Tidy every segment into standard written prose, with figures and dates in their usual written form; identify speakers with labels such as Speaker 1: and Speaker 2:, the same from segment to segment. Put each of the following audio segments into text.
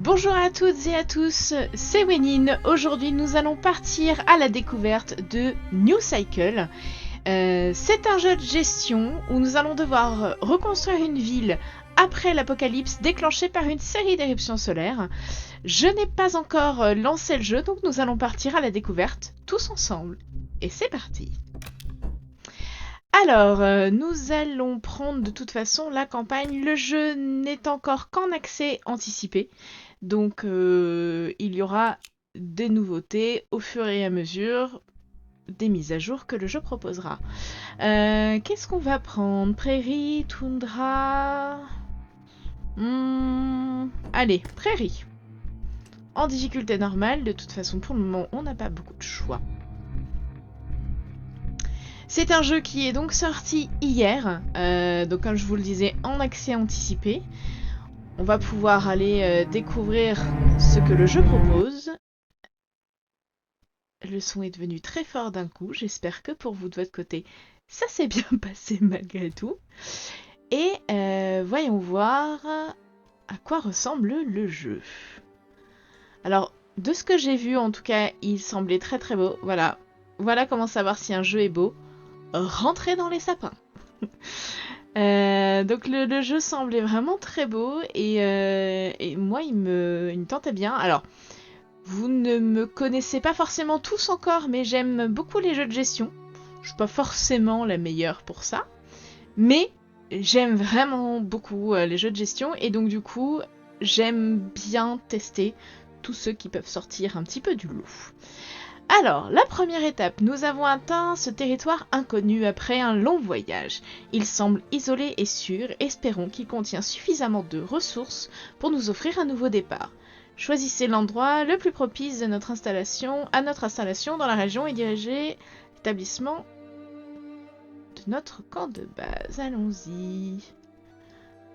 Speaker 1: Bonjour à toutes et à tous, c'est Wenine. Aujourd'hui nous allons partir à la découverte de New Cycle. C'est un jeu de gestion où nous allons devoir reconstruire une ville après l'apocalypse déclenchée par une série d'éruptions solaires. Je n'ai pas encore lancé le jeu, donc nous allons partir à la découverte tous ensemble. Et c'est parti. Alors, nous allons prendre de toute façon la campagne. Le jeu n'est encore qu'en accès anticipé. Donc, il y aura des nouveautés au fur et à mesure des mises à jour que le jeu proposera. Qu'est-ce qu'on va prendre? Prairie, toundra... Allez, prairie. En difficulté normale, de toute façon, pour le moment, on n'a pas beaucoup de choix. C'est un jeu qui est donc sorti hier, donc comme je vous le disais, en accès anticipé. On va pouvoir aller découvrir ce que le jeu propose. Le son est devenu très fort d'un coup, j'espère que pour vous de votre côté, ça s'est bien passé malgré tout. Et voyons voir à quoi ressemble le jeu. Alors, de ce que j'ai vu, en tout cas, il semblait très très beau. Voilà comment savoir si un jeu est beau. Rentrer dans les sapins. Donc le jeu semblait vraiment très beau et moi il me tentait bien. Alors, vous ne me connaissez pas forcément tous encore, mais j'aime beaucoup les jeux de gestion. Je suis pas forcément la meilleure pour ça, mais j'aime vraiment beaucoup les jeux de gestion et donc du coup j'aime bien tester tous ceux qui peuvent sortir un petit peu du lot. Alors, la première étape, nous avons atteint ce territoire inconnu après un long voyage. Il semble isolé et sûr, espérons qu'il contient suffisamment de ressources pour nous offrir un nouveau départ. Choisissez l'endroit le plus propice à notre installation dans la région et dirigez l'établissement de notre camp de base. Allons-y.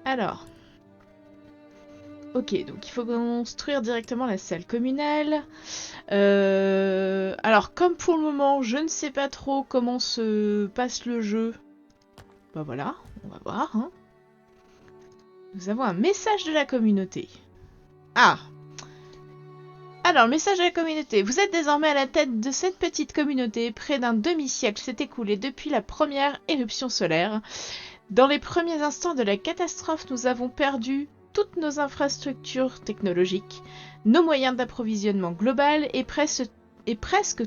Speaker 1: Alors... Ok, donc il faut construire directement la salle communale. Alors, comme pour le moment, je ne sais pas trop comment se passe le jeu. Bah voilà, on va voir. Hein. Nous avons un message de la communauté. Ah! Alors, message de la communauté. Vous êtes désormais à la tête de cette petite communauté. Près d'un demi-siècle s'est écoulé depuis la première éruption solaire. Dans les premiers instants de la catastrophe, nous avons perdu toutes nos infrastructures technologiques, nos moyens d'approvisionnement global et presque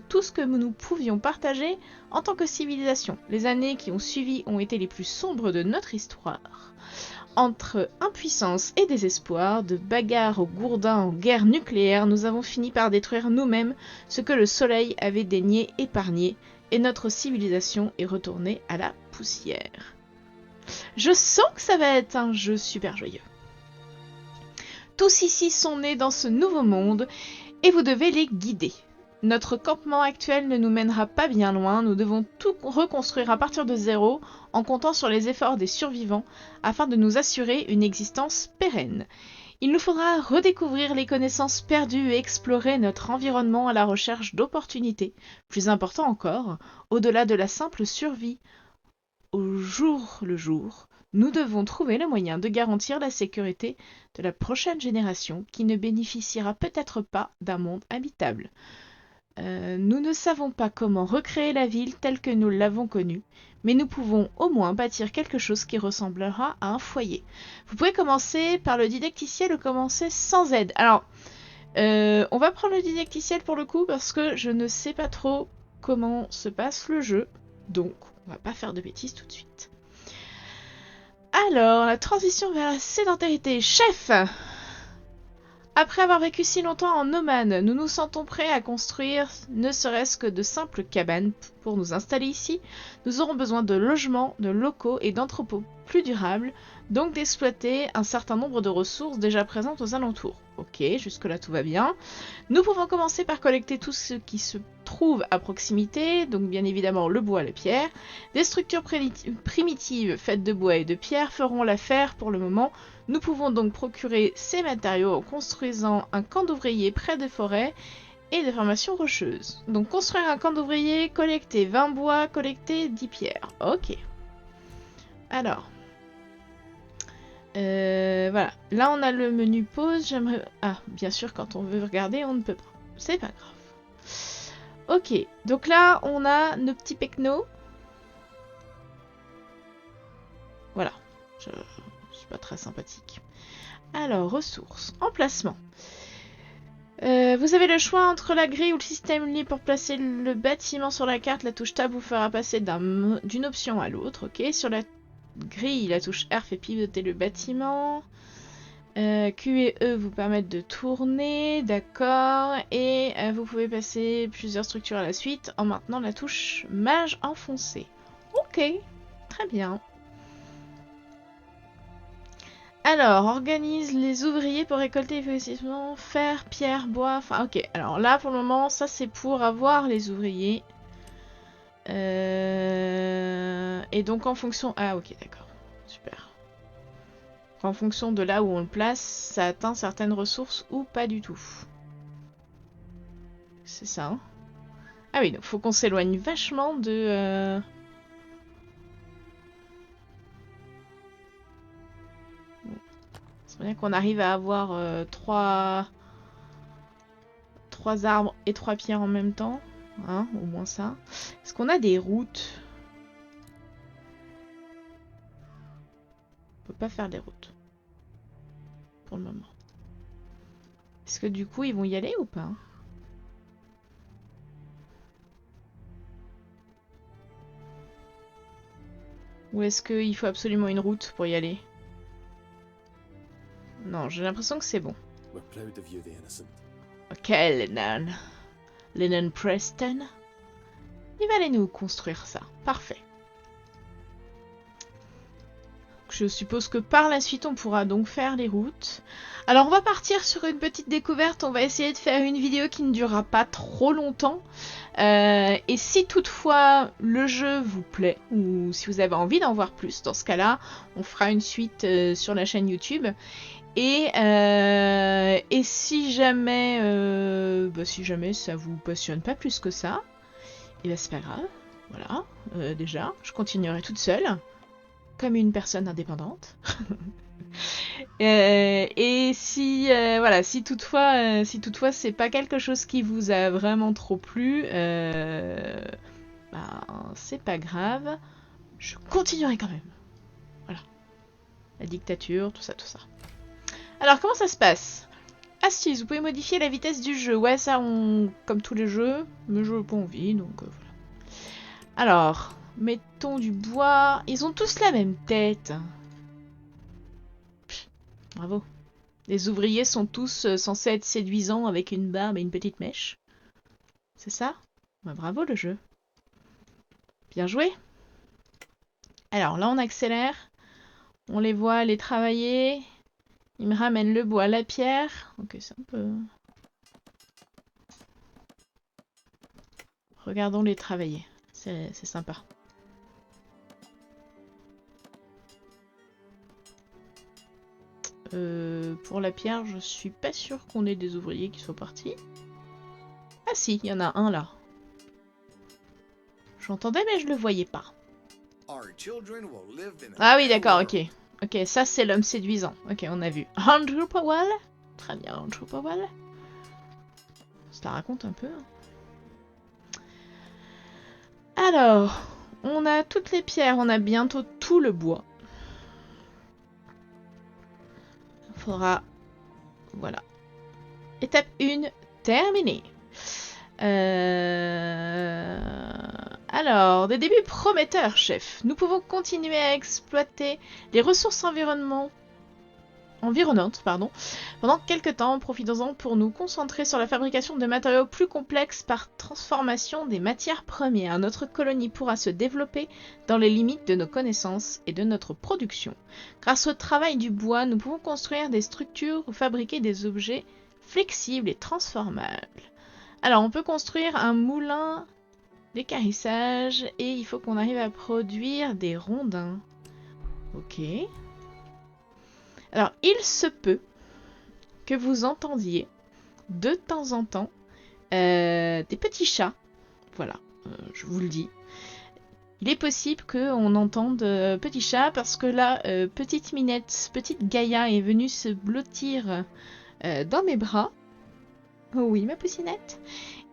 Speaker 1: tout ce que nous pouvions partager en tant que civilisation. Les années qui ont suivi ont été les plus sombres de notre histoire. Entre impuissance et désespoir, de bagarres au gourdin en guerre nucléaire, nous avons fini par détruire nous-mêmes ce que le soleil avait daigné épargner, et notre civilisation est retournée à la poussière. Je sens que ça va être un jeu super joyeux. Tous ici sont nés dans ce nouveau monde et vous devez les guider. Notre campement actuel ne nous mènera pas bien loin, nous devons tout reconstruire à partir de zéro en comptant sur les efforts des survivants afin de nous assurer une existence pérenne. Il nous faudra redécouvrir les connaissances perdues et explorer notre environnement à la recherche d'opportunités. Plus important encore, au-delà de la simple survie au jour le jour, nous devons trouver le moyen de garantir la sécurité de la prochaine génération qui ne bénéficiera peut-être pas d'un monde habitable. Nous ne savons pas comment recréer la ville telle que nous l'avons connue, mais nous pouvons au moins bâtir quelque chose qui ressemblera à un foyer. Vous pouvez commencer par le didacticiel ou commencer sans aide. Alors, on va prendre le didacticiel pour le coup parce que je ne sais pas trop comment se passe le jeu, donc on va pas faire de bêtises tout de suite. Alors, la transition vers la sédentarité. Chef! Après avoir vécu si longtemps en nomade, nous nous sentons prêts à construire ne serait-ce que de simples cabanes pour nous installer ici. Nous aurons besoin de logements, de locaux et d'entrepôts plus durables, donc d'exploiter un certain nombre de ressources déjà présentes aux alentours. Ok, jusque-là tout va bien. Nous pouvons commencer par collecter tout ce qui se trouve à proximité, donc bien évidemment le bois et la pierre. Des structures primitives faites de bois et de pierre feront l'affaire pour le moment. Nous pouvons donc procurer ces matériaux en construisant un camp d'ouvriers près des forêts et des formations rocheuses. Donc construire un camp d'ouvriers, collecter 20 bois, collecter 10 pierres. Ok. Alors. Voilà. Là, on a le menu pause. J'aimerais... Ah, bien sûr, quand on veut regarder, on ne peut pas. C'est pas grave. Ok. Donc là, on a nos petits pecnos. Voilà. Je suis pas très sympathique. Alors, ressources. Emplacement. Vous avez le choix entre la grille ou le système libre pour placer le bâtiment sur la carte. La touche Tab vous fera passer d'une option à l'autre. Ok. Sur la grille, la touche R fait pivoter le bâtiment. Q et E vous permettent de tourner. D'accord. Et vous pouvez passer plusieurs structures à la suite en maintenant la touche Mage enfoncée. Ok. Très bien. Alors, organise les ouvriers pour récolter effectivement fer, pierre, bois. Enfin, ok. Alors là, pour le moment, ça c'est pour avoir les ouvriers. Et donc en fonction... Ah, ok, d'accord. Super. En fonction de là où on le place, ça atteint certaines ressources ou pas du tout. C'est ça. Hein. Ah oui, donc faut qu'on s'éloigne vachement de... C'est bien qu'on arrive à avoir 3 arbres et 3 pierres en même temps. Hein, au moins ça. Est-ce qu'on a des routes? On peut pas faire des routes. Pour le moment. Est-ce que du coup ils vont y aller ou pas? Ou est-ce qu'il faut absolument une route pour y aller? Non, j'ai l'impression que c'est bon. Ok, Lennon. Lennon Preston. Il va aller nous construire ça. Parfait. Je suppose que par la suite, on pourra donc faire les routes. Alors, on va partir sur une petite découverte. On va essayer de faire une vidéo qui ne durera pas trop longtemps. Et si toutefois le jeu vous plaît, ou si vous avez envie d'en voir plus, dans ce cas-là, on fera une suite sur la chaîne YouTube. Et si jamais, si jamais ça vous passionne pas plus que ça, et ben c'est pas grave. Voilà, déjà, je continuerai toute seule. Comme une personne indépendante. Et si voilà, si toutefois c'est pas quelque chose qui vous a vraiment trop plu, c'est pas grave, je continuerai quand même. Voilà, la dictature, tout ça. Alors comment ça se passe? Astuce, vous pouvez modifier la vitesse du jeu. Ouais, ça comme tous les jeux, mais je n'ai pas envie, donc voilà. Alors. Mettons du bois. Ils ont tous la même tête. Pff, bravo. Les ouvriers sont tous censés être séduisants avec une barbe et une petite mèche. C'est ça? Bah, bravo le jeu. Bien joué. Alors là on accélère. On les voit aller travailler. Ils me ramènent le bois, la pierre. Ok, c'est un peu... Regardons les travailler. C'est sympa. Pour la pierre, je suis pas sûre qu'on ait des ouvriers qui soient partis. Ah si, il y en a un là. J'entendais mais je le voyais pas. Ah oui, d'accord, ok. Ok, ça c'est l'homme séduisant. Ok, on a vu. Andrew Powell. Très bien, Andrew Powell. Ça la raconte un peu. Alors, on a toutes les pierres, on a bientôt tout le bois. Il faudra... Voilà. Étape 1, terminée. Alors, des débuts prometteurs, chef. Nous pouvons continuer à exploiter les ressources environnemantes, pendant quelques temps. Profitons-en pour nous concentrer sur la fabrication de matériaux plus complexes par transformation des matières premières. Notre colonie pourra se développer dans les limites de nos connaissances et de notre production. Grâce au travail du bois, nous pouvons construire des structures ou fabriquer des objets flexibles et transformables. Alors, on peut construire un moulin d'équarrissage et il faut qu'on arrive à produire des rondins. Ok. Alors, il se peut que vous entendiez de temps en temps des petits chats. Voilà, je vous le dis. il est possible qu'on entende petit chat parce que là, petite Minette, petite Gaïa est venue se blottir dans mes bras. Oh oui, ma poussinette.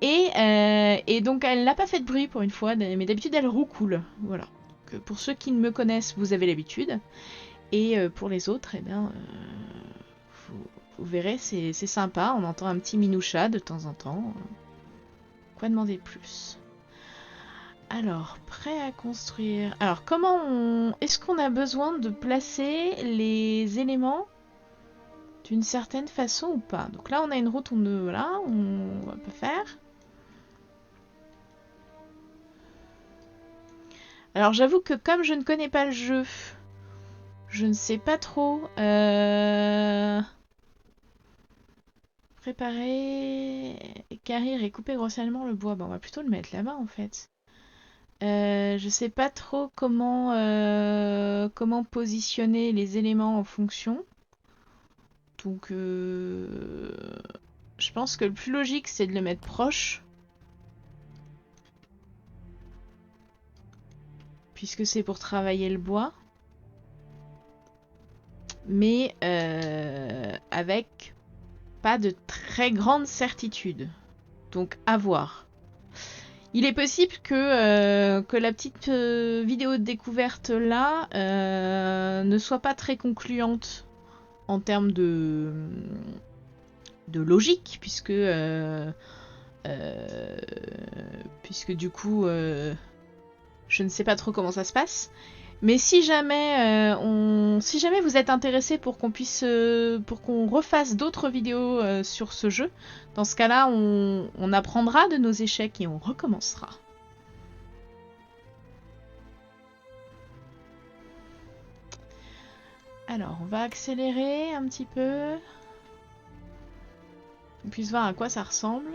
Speaker 1: Et donc elle n'a pas fait de bruit pour une fois, mais d'habitude elle roucoule. Voilà. Donc, pour ceux qui ne me connaissent, vous avez l'habitude. Et pour les autres, eh bien, vous verrez, c'est sympa. On entend un petit minou chat de temps en temps. Quoi demander de plus? Alors, prêt à construire. Alors, comment on... Est-ce qu'on a besoin de placer les éléments d'une certaine façon ou pas? Donc là, on a une route, voilà, on peut faire. Alors, j'avoue que comme je ne connais pas le jeu, je ne sais pas trop. Préparer, carrir et couper grossièrement le bois. Bon, on va plutôt le mettre là-bas en fait. Je sais pas trop comment positionner les éléments en fonction. Donc, je pense que le plus logique, c'est de le mettre proche. Puisque c'est pour travailler le bois. Mais avec pas de très grande certitude. Donc, à voir. Il est possible que la petite vidéo de découverte là ne soit pas très concluante en termes de logique, puisque du coup je ne sais pas trop comment ça se passe. Mais si jamais vous êtes intéressé pour qu'on refasse d'autres vidéos sur ce jeu, dans ce cas-là, on apprendra de nos échecs et on recommencera. Alors, on va accélérer un petit peu. On puisse voir à quoi ça ressemble.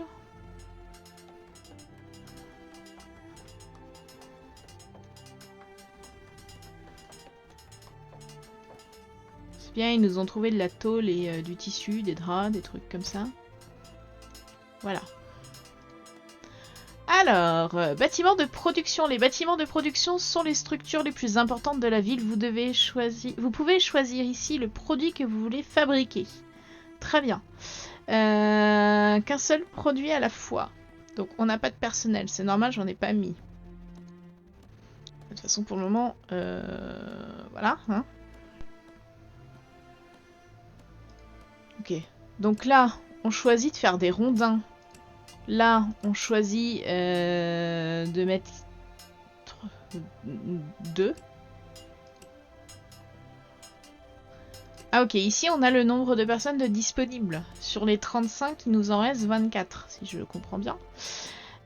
Speaker 1: C'est bien, ils nous ont trouvé de la tôle et du tissu, des draps, des trucs comme ça. Voilà. Alors, bâtiments de production. Les bâtiments de production sont les structures les plus importantes de la ville. Vous pouvez choisir ici le produit que vous voulez fabriquer. Très bien. Qu'un seul produit à la fois. Donc on n'a pas de personnel. C'est normal, j'en ai pas mis. De toute façon, pour le moment, voilà. Hein. Ok. Donc là, on choisit de faire des rondins. Là, on choisit de mettre 2. Ah ok, ici on a le nombre de personnes disponibles. Sur les 35, il nous en reste 24, si je comprends bien.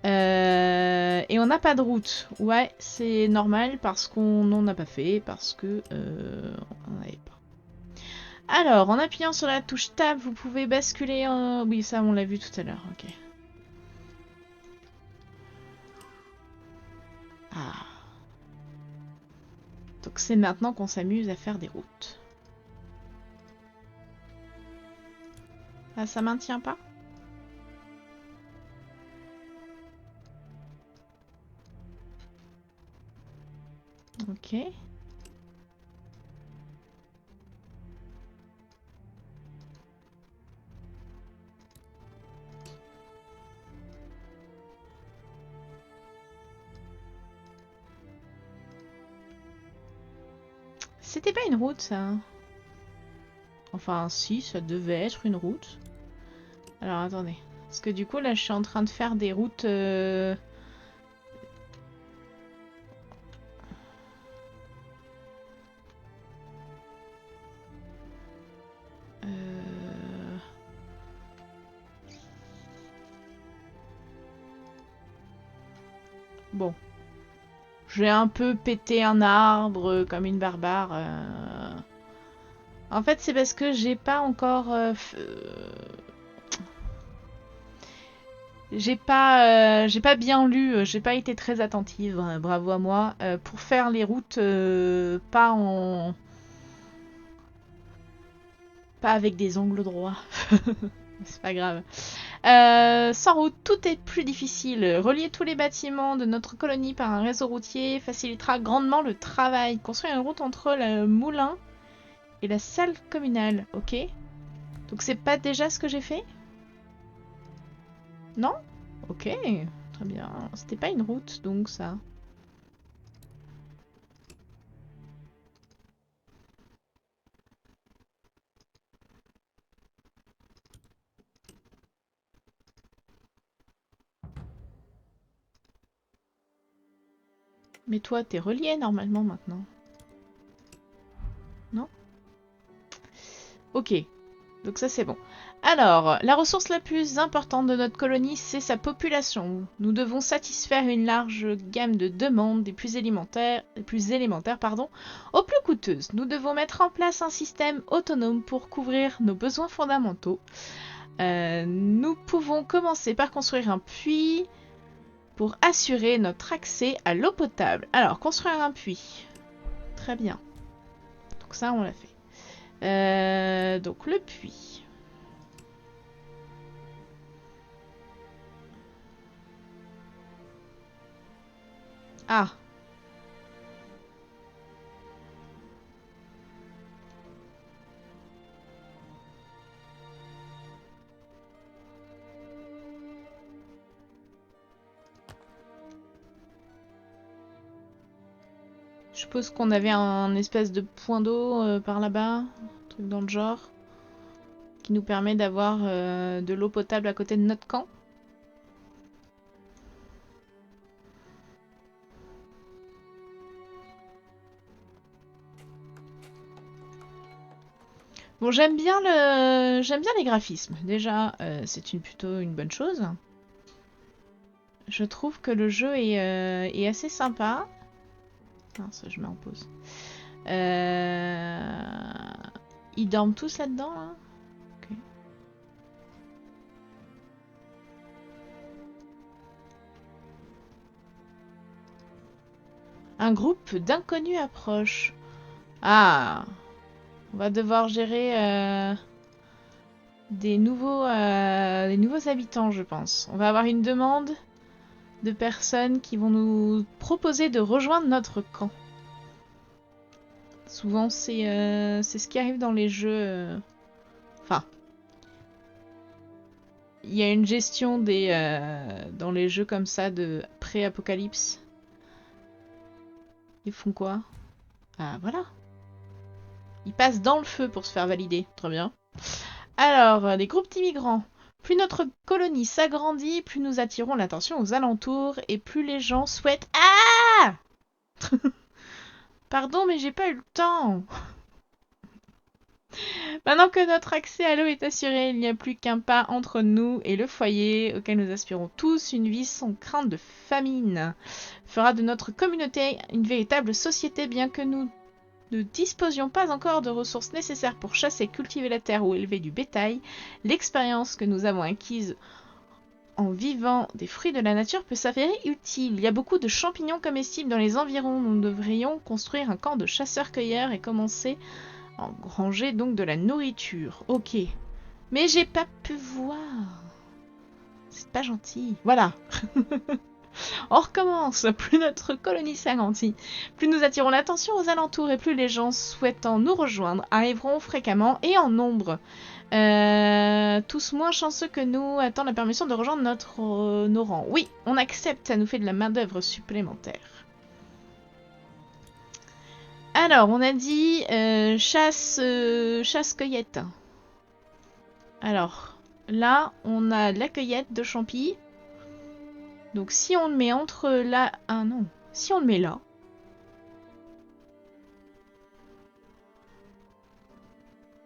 Speaker 1: Et on n'a pas de route. Ouais, c'est normal parce qu'on n'en a pas fait, parce que on n'en avait pas. Alors, en appuyant sur la touche Tab, vous pouvez basculer en... Oui, ça on l'a vu tout à l'heure, ok. Ah. Donc c'est maintenant qu'on s'amuse à faire des routes. Ah, ça maintient pas? Ok. C'était pas une route, ça. Enfin, si, ça devait être une route. Alors, attendez. Parce que du coup, là, je suis en train de faire des routes... Bon. J'ai un peu pété un arbre comme une barbare. En fait, c'est parce que j'ai pas encore... j'ai pas bien lu, j'ai pas été très attentive, bravo à moi, pour faire les routes pas avec des angles droits. C'est pas grave. Sans route, tout est plus difficile. Relier tous les bâtiments de notre colonie par un réseau routier facilitera grandement le travail. Construire une route entre le moulin et la salle communale. Ok. Donc c'est pas déjà ce que j'ai fait? Non? Ok. Très bien. C'était pas une route, donc ça. Mais toi, t'es relié normalement maintenant. Non? Ok. Donc ça c'est bon. Alors, la ressource la plus importante de notre colonie, c'est sa population. Nous devons satisfaire une large gamme de demandes des plus élémentaires, aux plus coûteuses. Nous devons mettre en place un système autonome pour couvrir nos besoins fondamentaux. Nous pouvons commencer par construire un puits pour assurer notre accès à l'eau potable. Alors, construire un puits. Très bien. Donc ça, on l'a fait. Donc le puits. Ah. Je suppose qu'on avait un espèce de point d'eau par là-bas, un truc dans le genre, qui nous permet d'avoir de l'eau potable à côté de notre camp. Bon, j'aime bien les graphismes. Déjà, c'est plutôt une bonne chose. Je trouve que le jeu est assez sympa. Non, ça, je mets en pause. Ils dorment tous là-dedans, là? Ok. Un groupe d'inconnus approche. Ah, on va devoir gérer des nouveaux habitants, je pense. On va avoir une demande de personnes qui vont nous proposer de rejoindre notre camp. Souvent, c'est ce qui arrive dans les jeux. Enfin, il y a une gestion dans les jeux comme ça de pré-apocalypse. Ils font quoi? Ah, voilà. Ils passent dans le feu pour se faire valider. Très bien. Alors, des groupes d'immigrants. Plus notre colonie s'agrandit, plus nous attirons l'attention aux alentours et plus les gens souhaitent... Ah! Pardon, mais j'ai pas eu le temps. Maintenant que notre accès à l'eau est assuré, il n'y a plus qu'un pas entre nous et le foyer auquel nous aspirons tous. Une vie sans crainte de famine fera de notre communauté une véritable société, bien que nous ne disposions pas encore de ressources nécessaires pour chasser, cultiver la terre ou élever du bétail. L'expérience que nous avons acquise en vivant des fruits de la nature peut s'avérer utile. Il y a beaucoup de champignons comestibles dans les environs. Nous devrions construire un camp de chasseurs-cueilleurs et commencer à engranger donc de la nourriture. Ok. Mais j'ai pas pu voir. C'est pas gentil. Voilà. On recommence. Plus notre colonie s'agrandit, plus nous attirons l'attention aux alentours et plus les gens souhaitant nous rejoindre arriveront fréquemment et en nombre. Tous moins chanceux que nous attendent la permission de rejoindre nos rangs. Oui, on accepte, ça nous fait de la main-d'œuvre supplémentaire. Alors, on a dit chasse-cueillette. Alors, là, on a la cueillette de champi. Donc, si on le met entre là... Ah non, si on le met là...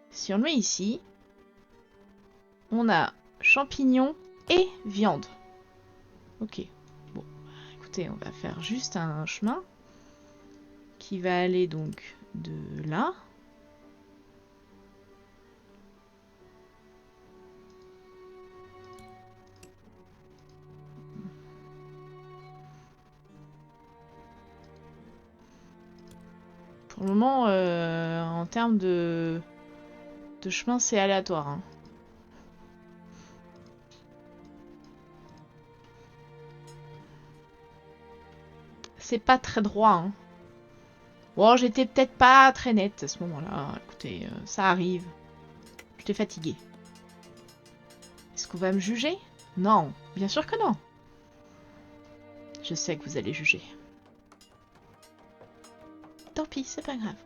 Speaker 1: Si on le met ici, on a champignons et viande. Ok. Bon, écoutez, on va faire juste un chemin qui va aller donc de là. Pour le moment, en termes de chemin, c'est aléatoire. Hein. c'est pas très droit. Hein. Bon, j'étais peut-être pas très nette à ce moment-là. Écoutez, ça arrive. J'étais fatiguée. Est-ce qu'on va me juger? Non, bien sûr que non. Je sais que vous allez juger. Tant pis, c'est pas grave.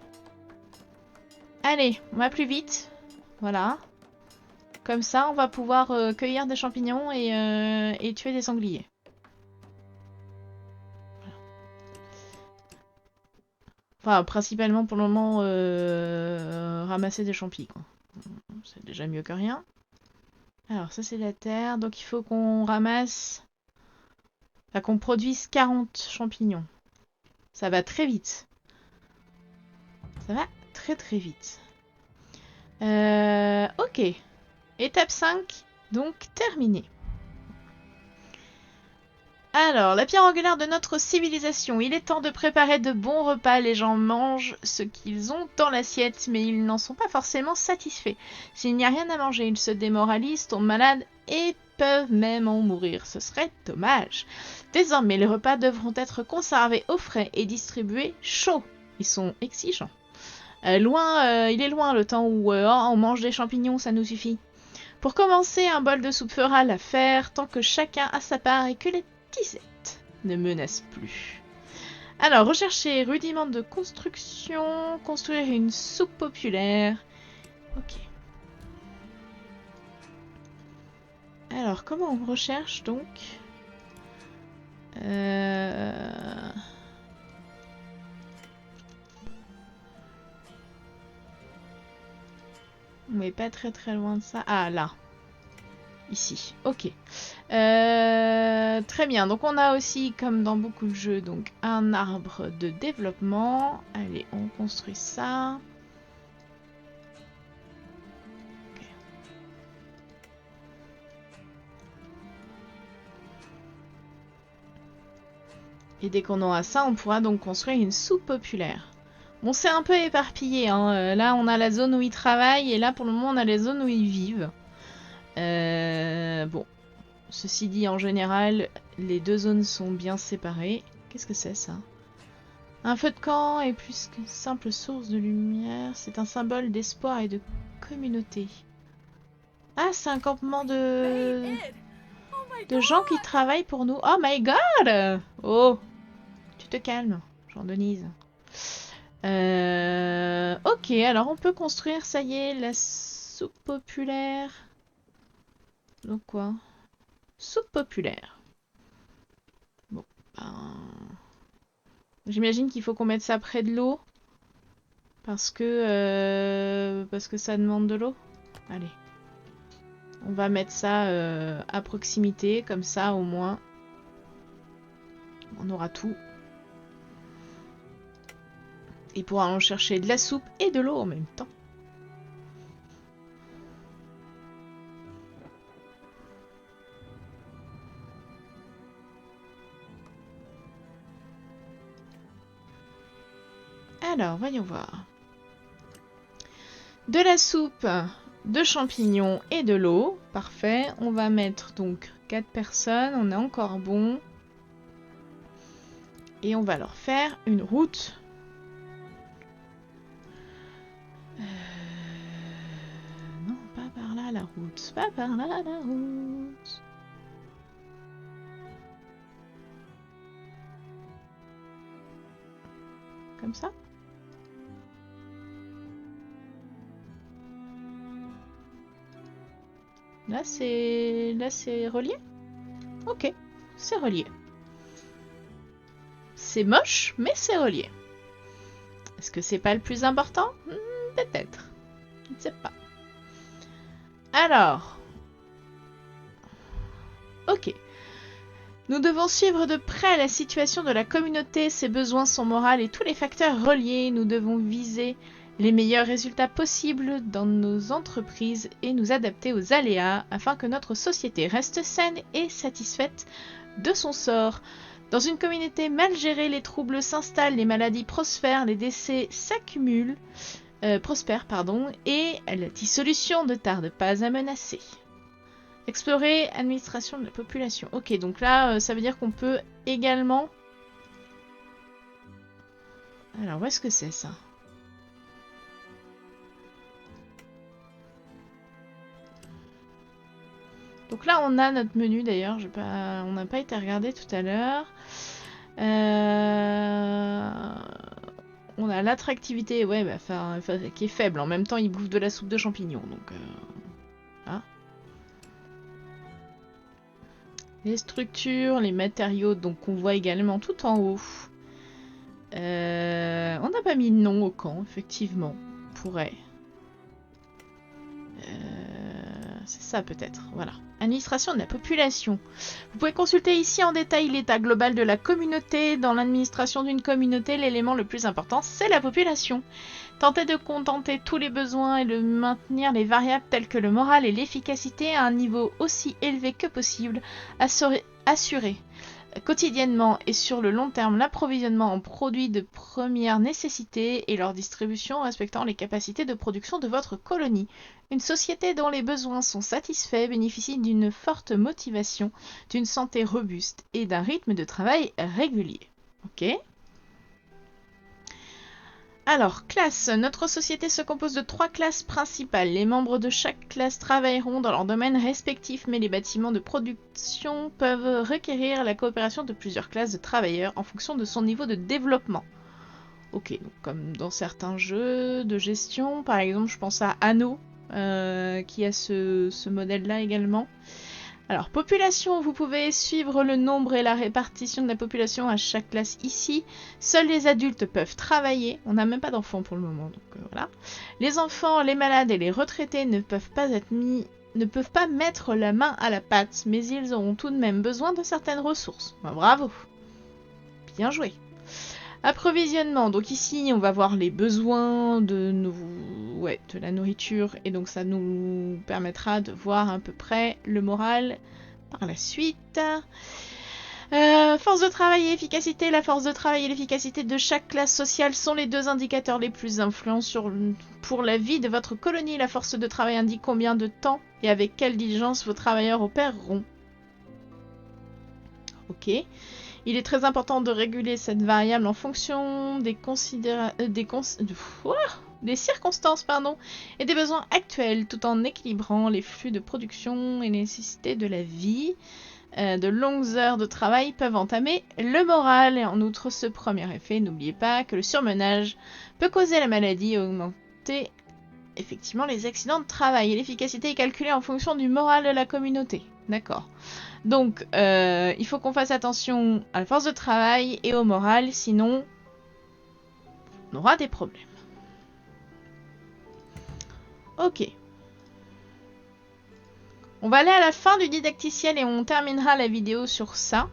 Speaker 1: Allez, on va plus vite. Voilà. Comme ça, on va pouvoir cueillir des champignons et tuer des sangliers. Voilà. Enfin, principalement pour le moment, ramasser des champis, quoi. C'est déjà mieux que rien. Alors, ça c'est la terre. Donc, il faut qu'on ramasse... Enfin, qu'on produise 40 champignons. Ça va très vite. Ça va très très vite. Ok. Étape 5, donc terminée. Alors, la pierre angulaire de notre civilisation. Il est temps de préparer de bons repas. Les gens mangent ce qu'ils ont dans l'assiette, mais ils n'en sont pas forcément satisfaits. S'il n'y a rien à manger, ils se démoralisent, tombent malades et peuvent même en mourir. Ce serait dommage. Désormais, les repas devront être conservés au frais et distribués chauds. Ils sont exigeants. Il est loin le temps où on mange des champignons, ça nous suffit. Pour commencer, un bol de soupe fera l'affaire tant que chacun a sa part et que les disettes ne menacent plus. Alors, rechercher rudiments de construction, construire une soupe populaire. Ok. Alors, comment on recherche donc On n'est pas très loin de ça. Ah, là. Ici. Ok. Très bien. Donc on a aussi, comme dans beaucoup de jeux, donc un arbre de développement. Allez, on construit ça. Okay. Et dès qu'on aura ça, on pourra donc construire une soupe populaire. Bon, c'est un peu éparpillé. Hein. Là, on a la zone où ils travaillent et là, pour le moment, on a les zones où ils vivent. Bon. Ceci dit, en général, les deux zones sont bien séparées. Qu'est-ce que c'est, ça? Un feu de camp est plus qu'une simple source de lumière. C'est un symbole d'espoir et de communauté. Ah, c'est un campement de gens qui travaillent pour nous. Oh my god! Oh, tu te calmes, Jean-Denise. Ok, alors on peut construire, ça y est, la soupe populaire. Donc quoi? Soupe populaire. Bon, ben... J'imagine qu'il faut qu'on mette ça près de l'eau. Parce que ça demande de l'eau. Allez. On va mettre ça à proximité, comme ça au moins. On aura tout. Et pourra en chercher de la soupe et de l'eau en même temps. Alors, voyons voir. De la soupe, de champignons et de l'eau. Parfait. On va mettre donc 4 personnes. On est encore bon. Et on va leur faire une route. Non, pas par là la route. Pas par là la route. Comme ça. Là, c'est relié? Ok, c'est relié. C'est moche, mais c'est relié. Est-ce que c'est pas le plus important? Peut-être. Je ne sais pas. Alors. Ok. Nous devons suivre de près la situation de la communauté, ses besoins, son moral et tous les facteurs reliés. Nous devons viser les meilleurs résultats possibles dans nos entreprises et nous adapter aux aléas afin que notre société reste saine et satisfaite de son sort. Dans une communauté mal gérée, les troubles s'installent, les maladies prospèrent, les décès s'accumulent, et la dissolution ne tarde pas à menacer. Explorer administration de la population. Ok, donc là, ça veut dire qu'on peut également Alors, où est-ce que c'est ça? Donc là, on a notre menu d'ailleurs. On n'a pas été regardé tout à l'heure. On a l'attractivité, ouais, bah, qui est faible. En même temps, il bouffe de la soupe de champignons, donc. Hein. Les structures, les matériaux, donc on voit également tout en haut. On n'a pas mis de nom au camp, effectivement. On pourrait. C'est ça peut-être, voilà. Administration de la population. Vous pouvez consulter ici en détail l'état global de la communauté. Dans l'administration d'une communauté, l'élément le plus important, c'est la population. Tentez de contenter tous les besoins et de maintenir les variables telles que le moral et l'efficacité à un niveau aussi élevé que possible. Assurer quotidiennement et sur le long terme l'approvisionnement en produits de première nécessité et leur distribution en respectant les capacités de production de votre colonie. Une société dont les besoins sont satisfaits bénéficie d'une forte motivation, d'une santé robuste et d'un rythme de travail régulier. Ok ? Alors, classe. Notre société se compose de 3 classes principales. Les membres de chaque classe travailleront dans leur domaine respectif, mais les bâtiments de production peuvent requérir la coopération de plusieurs classes de travailleurs en fonction de son niveau de développement. Ok, donc comme dans certains jeux de gestion, par exemple, je pense à Anno, qui a ce modèle-là également. Alors, population, vous pouvez suivre le nombre et la répartition de la population à chaque classe ici. Seuls les adultes peuvent travailler. On n'a même pas d'enfants pour le moment, donc voilà. Les enfants, les malades et les retraités ne peuvent pas mettre la main à la pâte, mais ils auront tout de même besoin de certaines ressources. Ben, bravo. Bien joué. Approvisionnement, donc ici on va voir les besoins de la nourriture et donc ça nous permettra de voir à peu près le moral par la suite. Force de travail et efficacité. La force de travail et l'efficacité de chaque classe sociale sont les 2 indicateurs les plus influents pour la vie de votre colonie. La force de travail indique combien de temps et avec quelle diligence vos travailleurs opéreront. Ok. Il est très important de réguler cette variable en fonction des circonstances et des besoins actuels, tout en équilibrant les flux de production et les nécessités de la vie. De longues heures de travail peuvent entamer le moral. Et en outre, ce premier effet, n'oubliez pas que le surmenage peut causer la maladie et augmenter effectivement les accidents de travail. Et l'efficacité est calculée en fonction du moral de la communauté. D'accord. Donc, il faut qu'on fasse attention à la force de travail et au moral, sinon on aura des problèmes. Ok. On va aller à la fin du didacticiel et on terminera la vidéo sur ça.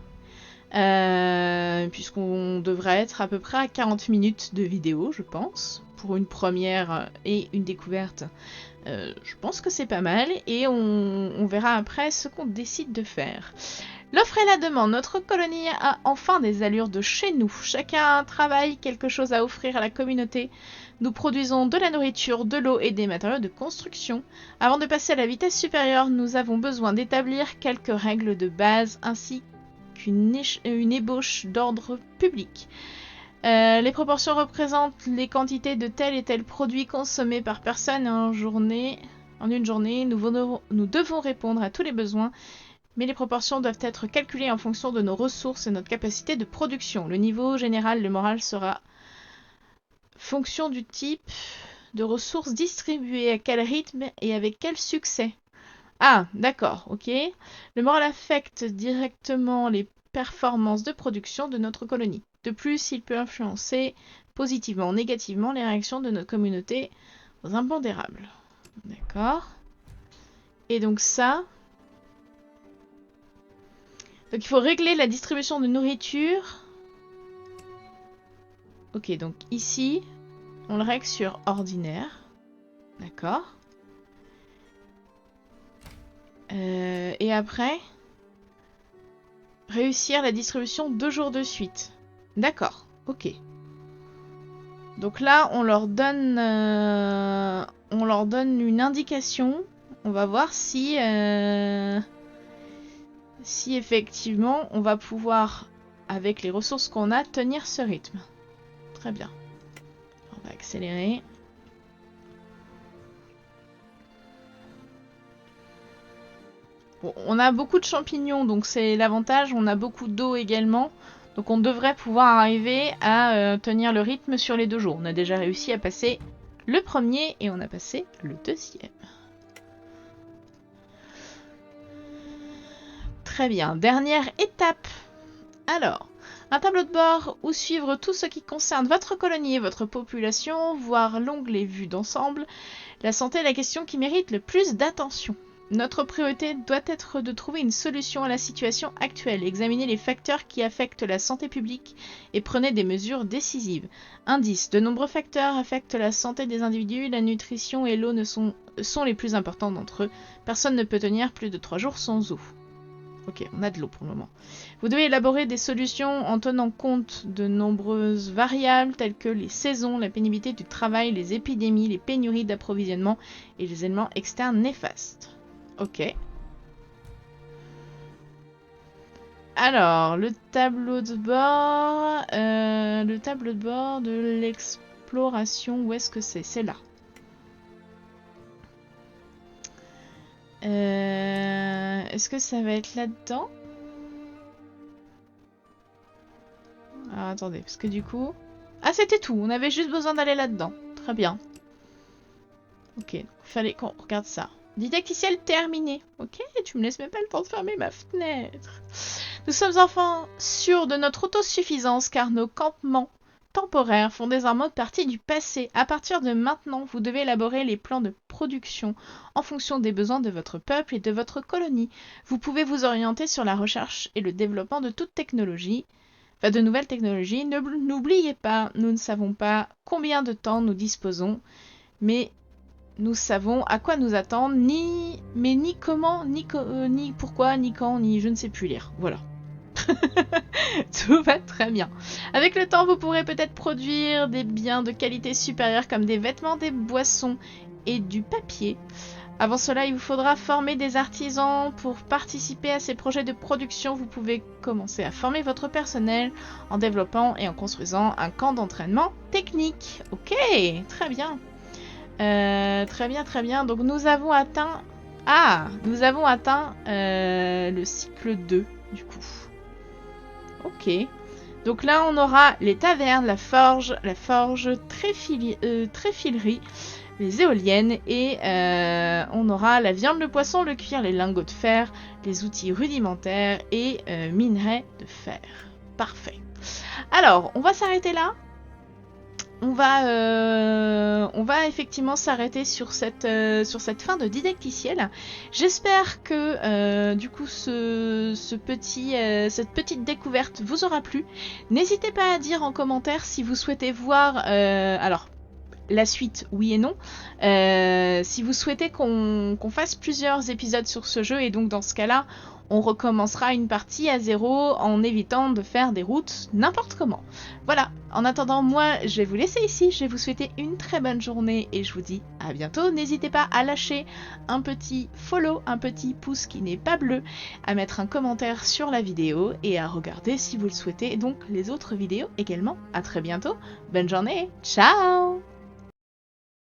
Speaker 1: Puisqu'on devrait être à peu près à 40 minutes de vidéo, je pense. Pour une première et une découverte, je pense que c'est pas mal. Et on verra après ce qu'on décide de faire. L'offre et la demande. Notre colonie a enfin des allures de chez nous. Chacun a un travail, quelque chose à offrir à la communauté. Nous produisons de la nourriture, de l'eau et des matériaux de construction. Avant de passer à la vitesse supérieure, nous avons besoin d'établir quelques règles de base ainsi qu'une ébauche d'ordre public. Les proportions représentent les quantités de tel et tel produit consommés par personne en une journée. Nous devons répondre à tous les besoins. Mais les proportions doivent être calculées en fonction de nos ressources et notre capacité de production. Le niveau général, le moral sera fonction du type de ressources distribuées, à quel rythme et avec quel succès. Ah, d'accord, ok. Le moral affecte directement les performances de production de notre colonie. De plus, il peut influencer positivement ou négativement les réactions de notre communauté aux impondérables. D'accord. Et donc ça... Donc il faut régler la distribution de nourriture. Ok, donc ici, on le règle sur ordinaire. D'accord. Et après, réussir la distribution 2 jours de suite. D'accord, ok. Donc là, on leur donne une indication. On va voir si effectivement on va pouvoir, avec les ressources qu'on a, tenir ce rythme. Très bien. On va accélérer. Bon, on a beaucoup de champignons, donc c'est l'avantage. On a beaucoup d'eau également. Donc on devrait pouvoir arriver à tenir le rythme sur les 2 jours. On a déjà réussi à passer le premier et on a passé le deuxième. Très bien. Dernière étape. Alors, un tableau de bord où suivre tout ce qui concerne votre colonie et votre population, voir l'onglet vue d'ensemble. La santé est la question qui mérite le plus d'attention. Notre priorité doit être de trouver une solution à la situation actuelle. Examinez les facteurs qui affectent la santé publique et prenez des mesures décisives. Indice. De nombreux facteurs affectent la santé des individus. La nutrition et l'eau sont les plus importants d'entre eux. Personne ne peut tenir plus de 3 jours sans eau. Ok, on a de l'eau pour le moment. Vous devez élaborer des solutions en tenant compte de nombreuses variables telles que les saisons, la pénibilité du travail, les épidémies, les pénuries d'approvisionnement et les éléments externes néfastes. Ok. Alors, le tableau de bord de l'exploration, où est-ce que c'est? C'est là. Est-ce que ça va être là-dedans? Alors, attendez, parce que du coup... Ah, c'était tout. On avait juste besoin d'aller là-dedans. Très bien. Ok, fallait qu'on regarde ça. Didacticiel terminé. Ok, tu me laisses même pas le temps de fermer ma fenêtre. Nous sommes enfin sûrs de notre autosuffisance car nos campements temporaires font désormais partie du passé. À partir de maintenant, vous devez élaborer les plans de production en fonction des besoins de votre peuple et de votre colonie. Vous pouvez vous orienter sur la recherche et le développement de toute technologie, de nouvelles technologies. N'oubliez pas, nous ne savons pas combien de temps nous disposons, mais nous savons à quoi nous attendre, ni comment, ni pourquoi, ni quand, ni je ne sais plus lire. Voilà. Tout va très bien. Avec le temps, vous pourrez peut-être produire des biens de qualité supérieure comme des vêtements, des boissons et du papier. Avant cela, il vous faudra former des artisans pour participer à ces projets de production. Vous pouvez commencer à former votre personnel en développant et en construisant un camp d'entraînement technique. Ok, très bien. Très bien, très bien. Donc nous avons atteint... Ah, nous avons atteint le cycle 2, du coup. Ok. Donc là, on aura les tavernes, la forge tréfilerie, les éoliennes et on aura la viande, le poisson, le cuir, les lingots de fer, les outils rudimentaires et minerais de fer. Parfait. Alors, on va s'arrêter là. On va effectivement s'arrêter sur cette fin de didacticiel. J'espère que du coup cette petite découverte vous aura plu. N'hésitez pas à dire en commentaire si vous souhaitez voir alors la suite, oui et non. Si vous souhaitez qu'on fasse plusieurs épisodes sur ce jeu, et donc dans ce cas-là, on recommencera une partie à 0 en évitant de faire des routes n'importe comment. Voilà, en attendant, moi, je vais vous laisser ici. Je vais vous souhaiter une très bonne journée et je vous dis à bientôt. N'hésitez pas à lâcher un petit follow, un petit pouce qui n'est pas bleu, à mettre un commentaire sur la vidéo et à regarder si vous le souhaitez donc les autres vidéos également. À très bientôt, bonne journée, ciao!